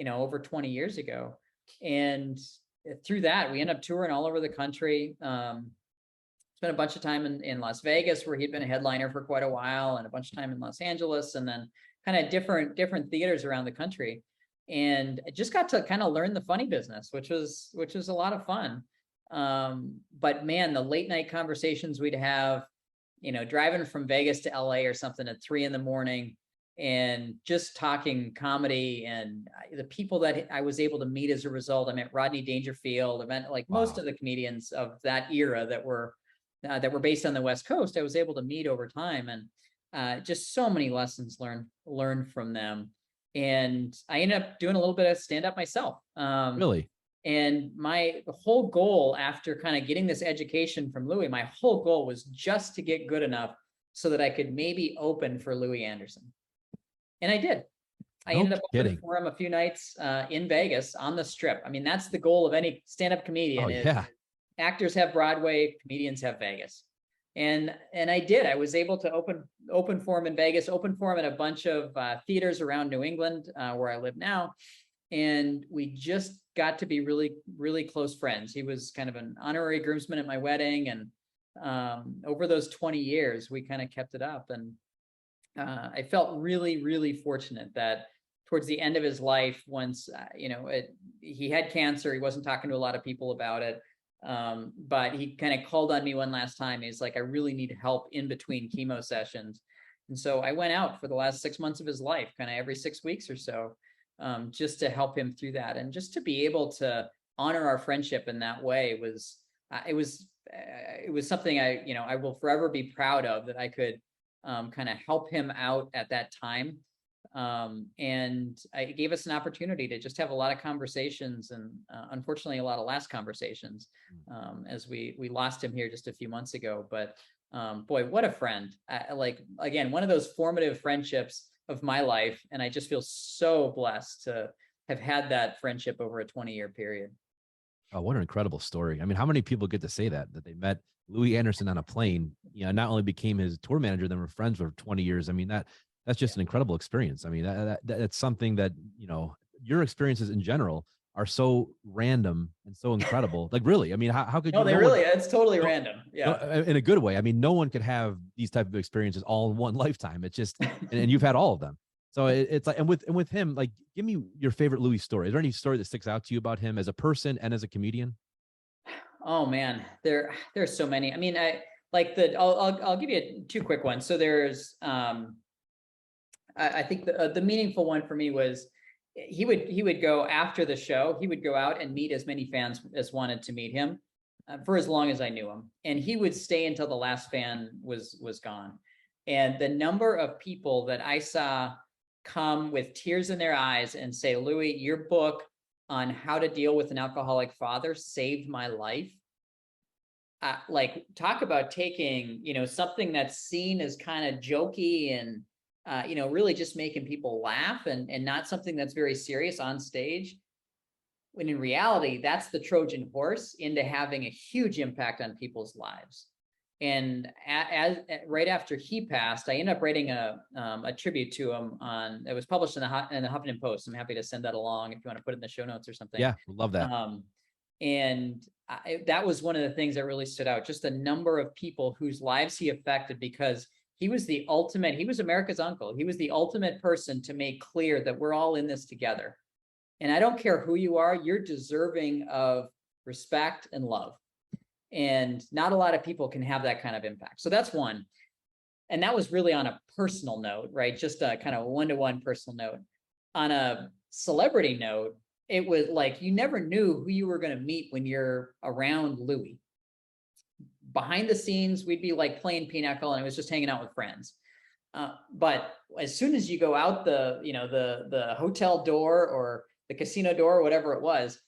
over 20 years ago. And through that, we ended up touring all over the country. Spent a bunch of time in Las Vegas, where he'd been a headliner for quite a while, and a bunch of time in Los Angeles, and then kind of different theaters around the country. And I just got to kind of learn the funny business, which was a lot of fun. But man, the late night conversations we'd have, driving from Vegas to LA or something at 3 a.m, and just talking comedy, and the people that I was able to meet as a result. I met Rodney Dangerfield. I met most of the comedians of that era that were based on the West Coast. I was able to meet over time, and just so many lessons learned from them. And I ended up doing a little bit of stand-up myself. Really? And my whole goal after kind of getting this education from Louis, my whole goal was just to get good enough so that I could maybe open for Louis Anderson. And I did. I ended up opening for him a few nights in Vegas on the Strip. I mean, that's the goal of any stand-up comedian. Actors have Broadway, comedians have Vegas. And I did. I was able to open for him in Vegas, open for him at a bunch of theaters around New England, where I live now. And we just got to be really, really close friends. He was kind of an honorary groomsman at my wedding. And over those 20 years, we kind of kept it up. And I felt really, really fortunate that towards the end of his life, once, he had cancer, he wasn't talking to a lot of people about it. But he kind of called on me one last time. He's like, I really need help in between chemo sessions. And so I went out for the last 6 months of his life, kind of every 6 weeks or so, just to help him through that. And just to be able to honor our friendship in that way was something I will forever be proud of, that I could kind of help him out at that time. And it gave us an opportunity to just have a lot of conversations, and unfortunately a lot of last conversations, as we lost him here just a few months ago. But boy, what a friend. Again, one of those formative friendships of my life. And I just feel so blessed to have had that friendship over a 20-year period. Oh, what an incredible story. I mean, how many people get to say that they met Louis Anderson on a plane, not only became his tour manager, then were friends for 20 years. I mean, that's just an incredible experience. I mean, that's something that, your experiences in general are so random and so incredible. Like, really, I mean, how could you? It's totally random. Yeah. In a good way. I mean, no one could have these type of experiences all in one lifetime. It's just, and you've had all of them. So it's like, and with him, like, give me your favorite Louis story. Is there any story that sticks out to you about him as a person and as a comedian? Oh man, there's so many. I mean, I'll give you 2 quick ones. So there's, I think the meaningful one for me was he would go after the show. He would go out and meet as many fans as wanted to meet him, for as long as I knew him, and he would stay until the last fan was gone. And the number of people that I saw come with tears in their eyes and say, Louis, your book on how to deal with an alcoholic father saved my life. Like, talk about taking, something that's seen as kind of jokey and, really just making people laugh, and not something that's very serious on stage, when in reality, that's the Trojan horse into having a huge impact on people's lives. And right after he passed, I ended up writing a tribute to him it was published in the Huffington Post. I'm happy to send that along if you want to put it in the show notes or something. Yeah, we'd love that. And that was one of the things that really stood out, just the number of people whose lives he affected, because he was America's uncle. He was the ultimate person to make clear that we're all in this together. And I don't care who you are, you're deserving of respect and love. And not a lot of people can have that kind of impact. So that's one. And that was really on a personal note, right? Just a kind of one-to-one personal note. On a celebrity note, it was like, you never knew who you were going to meet when you're around Louis. Behind the scenes, we'd be like playing pinochle, and it was just hanging out with friends. But as soon as you go out the hotel door or the casino door or whatever it was,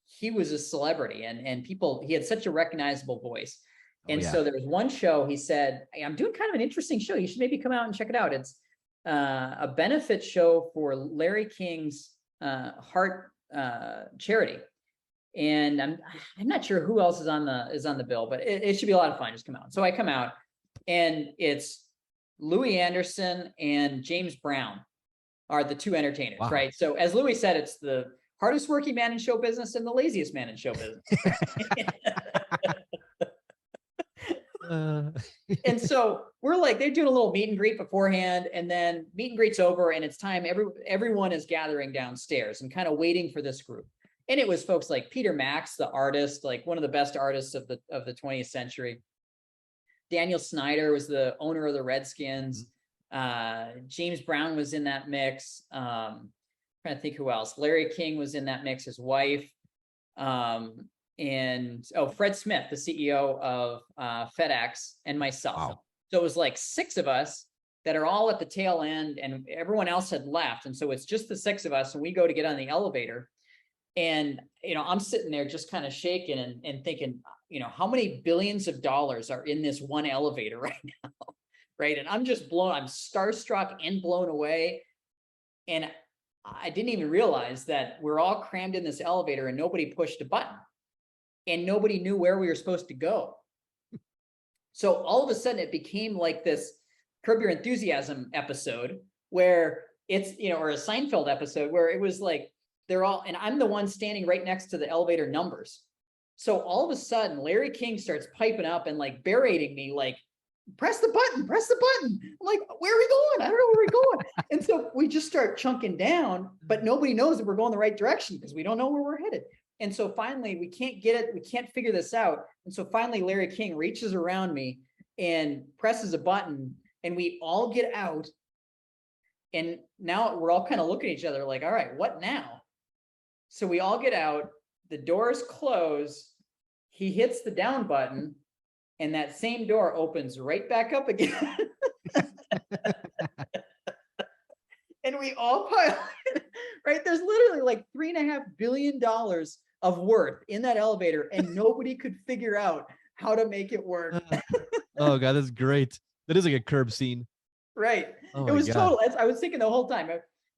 he was a celebrity, and he had such a recognizable voice. And so there was one show, he said, hey, I'm doing kind of an interesting show. You should maybe come out and check it out. It's a benefit show for Larry King's heart charity. And I'm not sure who else is on the bill, but it should be a lot of fun. Just come out. So I come out, and it's Louis Anderson and James Brown are the 2 entertainers, wow. Right? So as Louis said, it's the hardest working man in show business and the laziest man in show business. And so we're like, they're doing a little meet and greet beforehand, and then meet and greet's over, and it's time. Everyone is gathering downstairs and kind of waiting for this group. And it was folks like Peter Max, the artist, like one of the best artists of the 20th century. Daniel Snyder was the owner of the Redskins. James Brown was in that mix. Trying to think who else. Larry King was in that mix, his wife. And Fred Smith, the CEO of FedEx, and myself. Wow. So it was like 6 of us that are all at the tail end, and everyone else had left. And so it's just the 6 of us, and we go to get on the elevator. And, I'm sitting there just kind of shaking and thinking, how many billions of dollars are in this one elevator right now? Right. And I'm starstruck and blown away. And I didn't even realize that we're all crammed in this elevator and nobody pushed a button, and nobody knew where we were supposed to go. So all of a sudden it became like this Curb Your Enthusiasm episode where it's, or a Seinfeld episode where it was like, and I'm the one standing right next to the elevator numbers. So all of a sudden Larry King starts piping up and like berating me, like, press the button. I'm like, where are we going? I don't know where we're going. And so we just start chunking down, but nobody knows that we're going the right direction because we don't know where we're headed. And so finally we can't get it. We can't figure this out. And so finally Larry King reaches around me and presses a button and we all get out. And now we're all kind of looking at each other like, all right, what now? So we all get out, the doors close, he hits the down button, and that same door opens right back up again. And we all pile in, right? There's literally like $3.5 billion of worth in that elevator, and nobody could figure out how to make it work. Oh God, that's great. That is like a Curb scene. Right. Oh it was God. total. I was thinking the whole time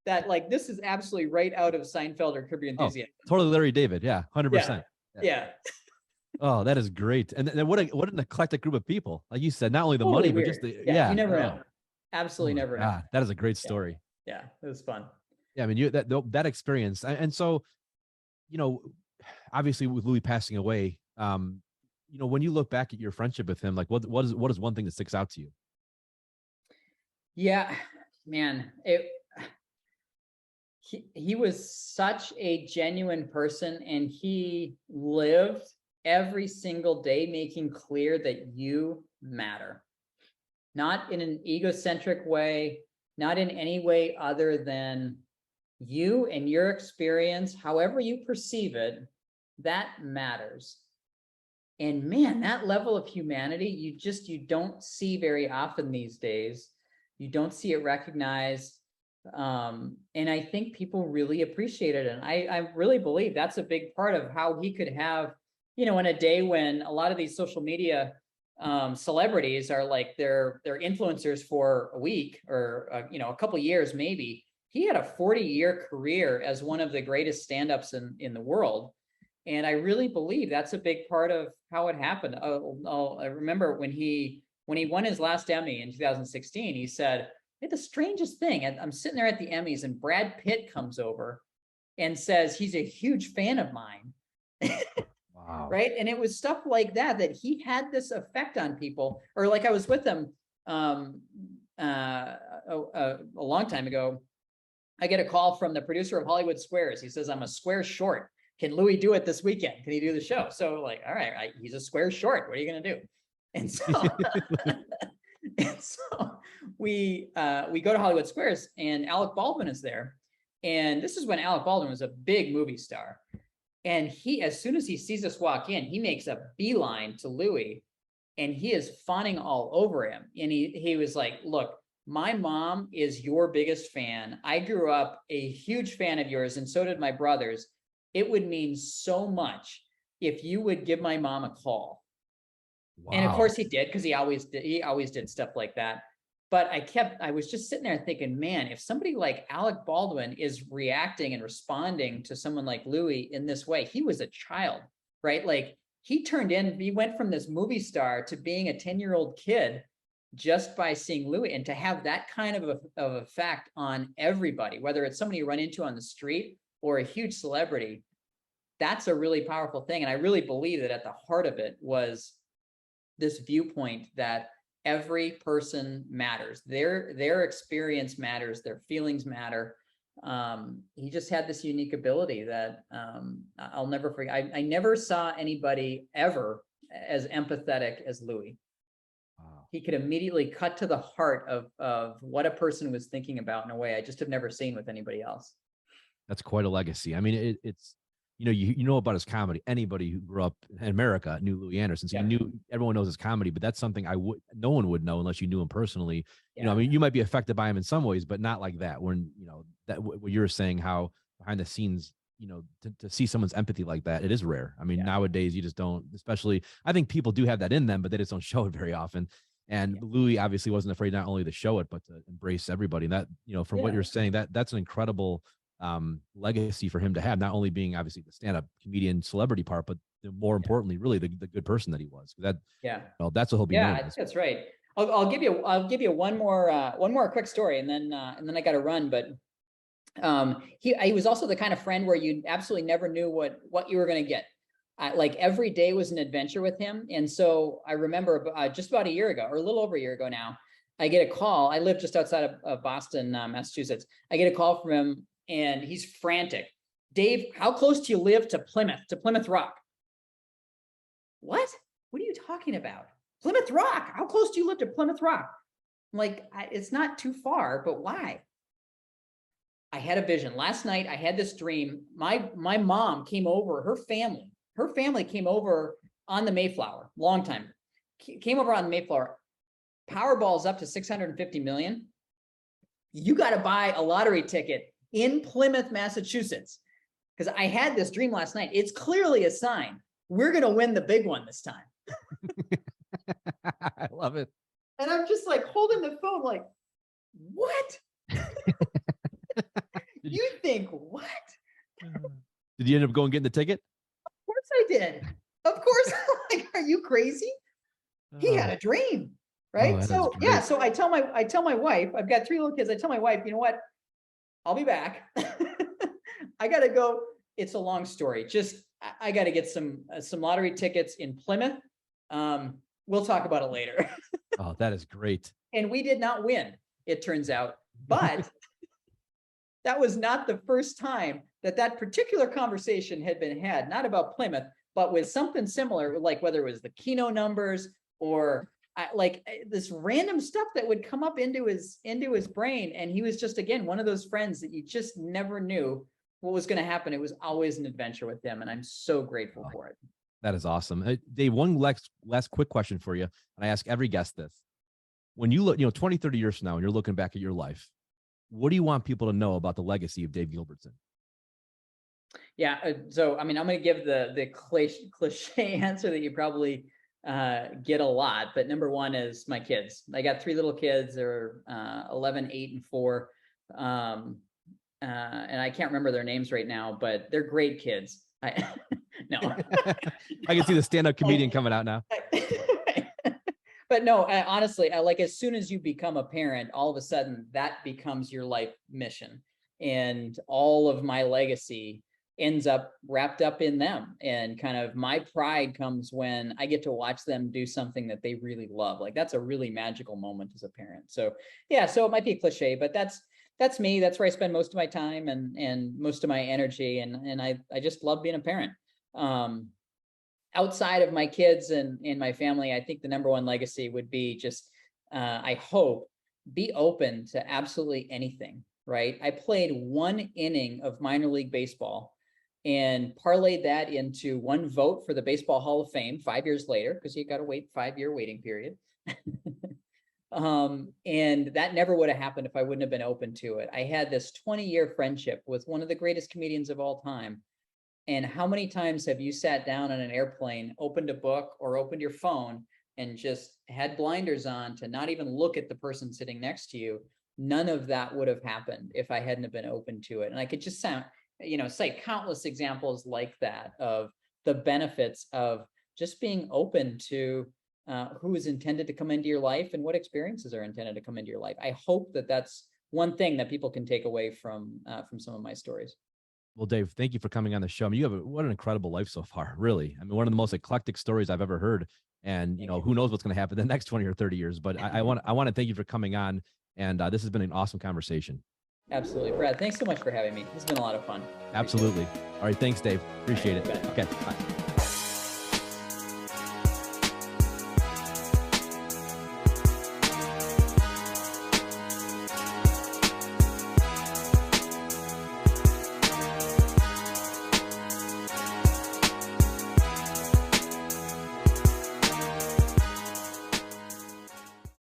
that like, this is absolutely right out of Seinfeld or Curb Your Enthusiasm. Oh, totally Larry David. Yeah. 100%. Yeah. Oh, that is great. And then what an eclectic group of people. Like you said, not only the Totally money, weird. but just the, you never know. Absolutely never know. That is a great story. Yeah. It was fun. Yeah. I mean, that experience. And so, obviously with Louis passing away, when you look back at your friendship with him, like what is one thing that sticks out to you? Yeah, man, he was such a genuine person, and he lived every single day making clear that you matter, not in an egocentric way, not in any way other than you and your experience, however you perceive it, that matters. And man, that level of humanity, you don't see very often these days. You don't see it recognized. And I think people really appreciate it. And I really believe that's a big part of how he could have, in a day when a lot of these social media celebrities are like they're influencers for a week or, a couple years, maybe. He had a 40-year career as one of the greatest stand-ups in the world. And I really believe that's a big part of how it happened. I remember when he won his last Emmy in 2016, he said, "Hey, the strangest thing, I'm sitting there at the Emmys and Brad Pitt comes over and says he's a huge fan of mine." Wow. Right. And it was stuff like that he had this effect on people. Or like I was with him a long time ago. I get a call from the producer of Hollywood Squares. He says, "I'm a square short. Can Louis do it this weekend? Can he do the show?" So like, all right, he's a square short. What are you going to do? And so, we go to Hollywood Squares, and Alec Baldwin is there. And this is when Alec Baldwin was a big movie star. And as soon as he sees us walk in, he makes a beeline to Louis, and he is fawning all over him. And he was like, "Look, my mom is your biggest fan. I grew up a huge fan of yours, and so did my brothers. It would mean so much if you would give my mom a call." Wow. And of course he did, because he always did stuff like that. But I was just sitting there thinking, man, if somebody like Alec Baldwin is reacting and responding to someone like Louis in this way, he was a child, right? Like he went from this movie star to being a 10-year-old kid just by seeing Louis, and to have that kind of effect on everybody, whether it's somebody you run into on the street or a huge celebrity, that's a really powerful thing. And I really believe that at the heart of it was this viewpoint that every person matters. Their experience matters. Their feelings matter. He just had this unique ability that I'll never forget. I never saw anybody ever as empathetic as Louis. Wow. He could immediately cut to the heart of what a person was thinking about in a way I just have never seen with anybody else. That's quite a legacy. I mean, it's you know about his comedy. Anybody who grew up in America knew Louis Anderson. So everyone knows his comedy, but that's something no one would know unless you knew him personally. Yeah. I mean, you might be affected by him in some ways, but not like that. When that what you're saying, how behind the scenes, to see someone's empathy like that, it is rare. I mean, nowadays you just don't. Especially, I think people do have that in them, but they just don't show it very often. And Louis obviously wasn't afraid not only to show it, but to embrace everybody. And that, from what you're saying, that's an incredible legacy for him to have, not only being obviously the stand-up comedian celebrity part, but more importantly, really the good person that he was. That, yeah, well, that's what he'll be known as. That's right. I'll give you one more quick story, and then I got to run. But he was also the kind of friend where you absolutely never knew what you were going to get. Like every day was an adventure with him. And so I remember just about a year ago, or a little over a year ago now, I get a call. I live just outside of Boston, Massachusetts. I get a call from him, and he's frantic. Dave, how close do you live to Plymouth Rock? What are you talking about? Plymouth Rock? How close do you live to Plymouth Rock? I'm like, it's not too far, but why? I had a vision. Last night, I had this dream. My mom came over, her family came over on the Mayflower, long time, came over on the Mayflower. Powerball's up to 650 million. You got to buy a lottery ticket in Plymouth, Massachusetts. Because I had this dream last night. It's clearly a sign. We're going to win the big one this time. I love it. And I'm just like holding the phone like, what? You think what? Did you end up going getting the ticket? Of course I did. Of course. Like, are you crazy? He had a dream, right? So yeah. So I tell my wife, I've got 3 little kids. I tell my wife, you know what? I'll be back. I got to go. It's a long story. Just, I got to get some lottery tickets in Plymouth. We'll talk about it later. Oh, that is great. And we did not win, it turns out, but that was not the first time that particular conversation had been had, not about Plymouth, but with something similar, like whether it was the Keno numbers or like this random stuff that would come up into his brain. And he was just, again, one of those friends that you just never knew what was going to happen. It was always an adventure with him. And I'm so grateful for it. That is awesome. Dave, one last quick question for you. And I ask every guest this. When you look, 20, 30 years from now, and you're looking back at your life, what do you want people to know about the legacy of Dave Gilbertson? Yeah. So, I mean, I'm going to give the cliche answer that you probably get a lot, but number one is my kids. I got 3 little kids. They're 11, 8, and 4. And I can't remember their names right now, but they're great kids. No, I can see the stand-up comedian coming out now. But no, honestly, like as soon as you become a parent, all of a sudden that becomes your life mission, and all of my legacy ends up wrapped up in them. And kind of my pride comes when I get to watch them do something that they really love. Like that's a really magical moment as a parent. So yeah, so it might be a cliche, but that's me. That's where I spend most of my time and most of my energy. And I just love being a parent. Outside of my kids and my family, I think the number one legacy would be just, I hope, be open to absolutely anything, right? I played 1 inning of minor league baseball and parlayed that into 1 vote for the Baseball Hall of Fame 5 years later, because you got to wait 5-year waiting period. And that never would have happened if I wouldn't have been open to it. I had this 20-year friendship with one of the greatest comedians of all time. And how many times have you sat down on an airplane, opened a book or opened your phone and just had blinders on to not even look at the person sitting next to you? None of that would have happened if I hadn't been open to it. And I could just cite countless examples like that of the benefits of just being open to who is intended to come into your life and what experiences are intended to come into your life. I hope that that's one thing that people can take away from some of my stories. Well, Dave, thank you for coming on the show. I mean, what an incredible life so far, really. I mean, one of the most eclectic stories I've ever heard. And, who knows what's going to happen the next 20 or 30 years. But I want to thank you for coming on. And this has been an awesome conversation. Absolutely. Brad, thanks so much for having me. It's been a lot of fun. Absolutely. All right. Thanks, Dave. Appreciate it. Okay. Bye.